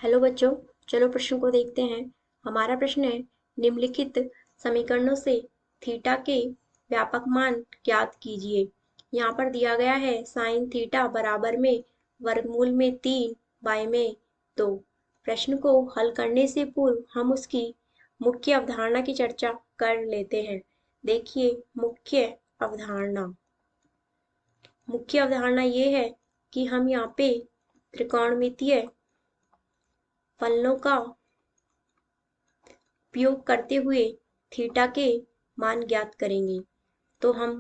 Hello बच्चों, चलो प्रश्न को देखते हैं। हमारा प्रश्न है, निम्नलिखित समीकरणों से थीटा के व्यापक मान ज्ञात कीजिए। यहाँ पर दिया गया है साइन थीटा बराबर में वर्गमूल में 3 बाई में 2। प्रश्न को हल करने से पूर्व हम उसकी मुख्य अवधारणा की चर्चा कर लेते हैं। देखिए, मुख्य अवधारणा ये है कि हम यहाँ पे त्रिकोणमितीय फलनों का उपयोग करते हुए थीटा के मान ज्ञात करेंगे। तो हम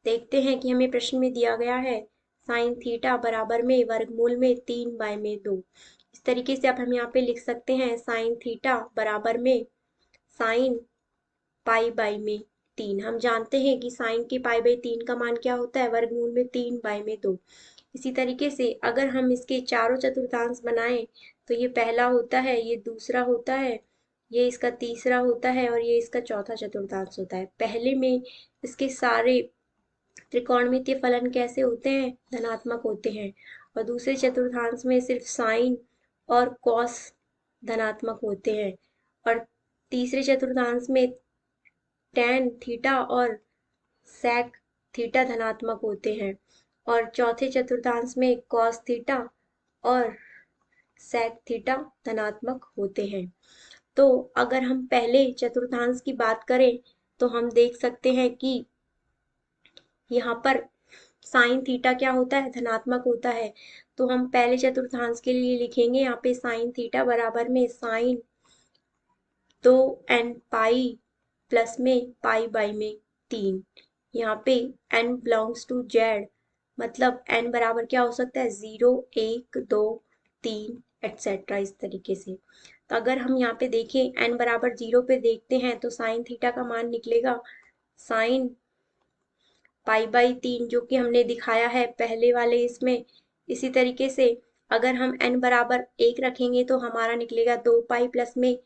देखते हैं कि हमें प्रश्न में दिया गया है साइन थीटा बराबर में वर्गमूल में 3 बाई में 2। इस तरीके से अब हम यहाँ पे लिख सकते हैं साइन थीटा बराबर में साइन पाई बाई में 3। हम जानते हैं कि साइन के पाई बाई 3 का मान क्या होता है, वर्गमूल में 3 बाई में 2। इसी तरीके से अगर हम इसके चारों चतुर्थांश बनाएं तो ये पहला होता है, ये दूसरा होता है, ये इसका तीसरा होता है और ये इसका चौथा चतुर्थांश होता है। पहले में इसके सारे त्रिकोणमितीय फलन कैसे होते हैं, धनात्मक होते हैं, और दूसरे चतुर्थांश में सिर्फ साइन और कॉस धनात्मक होते हैं, और तीसरे चतुर्थांश में टैन थीटा और सेक थीटा धनात्मक होते हैं, और चौथे चतुर्थांश में कॉस थीटा और सेक थीटा धनात्मक होते हैं। तो अगर हम पहले चतुर्थांश की बात करें तो हम देख सकते हैं कि यहाँ पर साइन थीटा क्या होता है, धनात्मक होता है। तो हम पहले चतुर्थांश के लिए लिखेंगे यहाँ पे साइन थीटा बराबर में साइन 2n पाई प्लस में पाई बाई में 3। यहाँ पे n बिलोंग्स टू जेड, मतलब n बराबर क्या हो सकता है, 0, 1, 2, 3 एटसेट्रा, इस तरीके से। तो अगर हम यहाँ पे देखें n बराबर 0 पे देखते हैं तो साइन थीटा का मान निकलेगा साइन पाई बाई 3, जो कि हमने दिखाया है पहले वाले इसमें। इसी तरीके से अगर हम n बराबर 1 रखेंगे तो हमारा निकलेगा 2 पाई प्लस में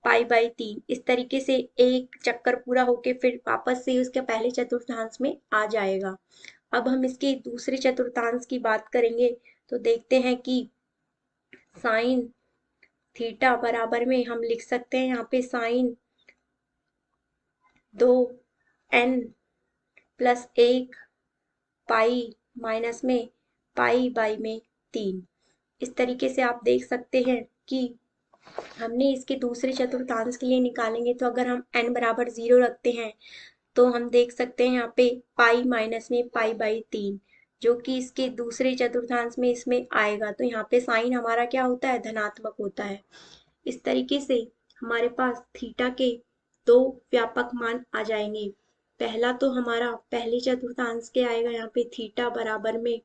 पाई बाई 3। इस तरीके से एक चक्कर पूरा होके फिर वापस से उसके पहले चतुर्थांश में आ जाएगा। अब हम इसके दूसरे चतुर्थांश की बात करेंगे तो देखते हैं कि साइन थीटा बराबर में हम लिख सकते हैं यहाँ पे sign 2n plus 1 pi minus में पाई बाई में 3। इस तरीके से आप देख सकते हैं कि हमने इसके दूसरे चतुर्थांश के लिए निकालेंगे तो अगर हम n बराबर 0 रखते हैं तो हम देख सकते हैं यहाँ पे पाई माइनस में पाई बाई 3, जो कि इसके दूसरे चतुर्थांश में इसमें आएगा। तो यहाँ पे साइन हमारा क्या होता है, धनात्मक होता है। इस तरीके से हमारे पास थीटा के दो व्यापक मान आ जाएंगे। पहला तो हमारा पहले चतुर्थांश के आएगा यहाँ पे थीटा बराबर में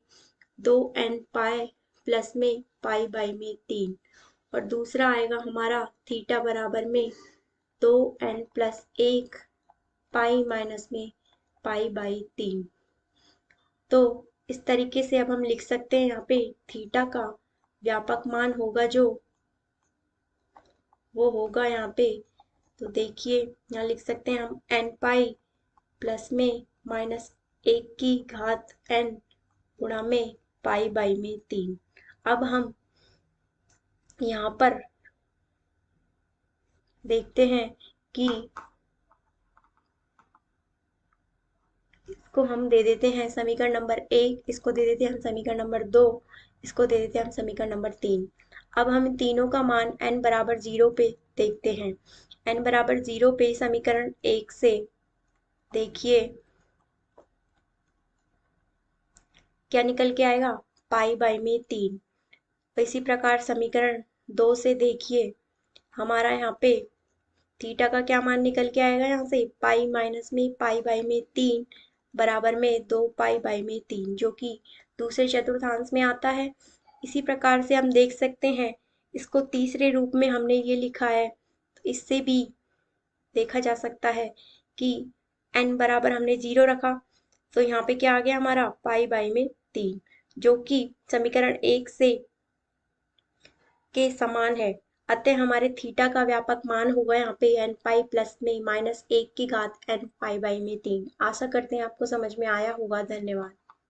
2n पाई प्लस में पाई बाई में 3, और दूसरा आएगा हमारा थीटा बराबर में 2n प्लस 1 पाई माइनस में पाई बाई 3। तो इस तरीके से अब हम लिख सकते हैं यहाँ पे थीटा का व्यापक मान होगा जो वो होगा यहाँ पे, तो देखिए यहाँ लिख सकते हैं हम n पाई प्लस में माइनस 1 की घात n गुणा में पाई बाई में 3। अब हम यहाँ पर देखते हैं कि इसको हम दे देते हैं समीकरण नंबर 1, इसको दे देते हैं हम समीकरण नंबर 2, इसको दे देते हैं हम समीकरण नंबर 3। अब हम इन तीनों का मान n बराबर 0 पे देखते हैं। n बराबर 0 पे समीकरण 1 से देखिए क्या निकल के आएगा, पाई बाई में 3। इसी प्रकार समीकरण 2 से देखिए हमारा यहाँ पे थीटा का क्या मान निकल के आएगा, यहाँ से पाई माइनस में पाई बाई में 3 बराबर में 2 पाई बाई में 3, जो कि दूसरे चतुर्थांश में आता है। इसी प्रकार से हम देख सकते हैं इसको तीसरे रूप में हमने ये लिखा है, तो इससे भी देखा जा सकता है कि n बराबर हमने 0 रखा तो यहाँ पे क्या आ गया हमारा, पाई बाई में 3, जो कि समीकरण 1 से के समान है। अतः हमारे थीटा का व्यापक मान होगा यहाँ पे n पाई प्लस में माइनस 1 की घात n पाई बाई में 3। आशा करते हैं आपको समझ में आया होगा। धन्यवाद।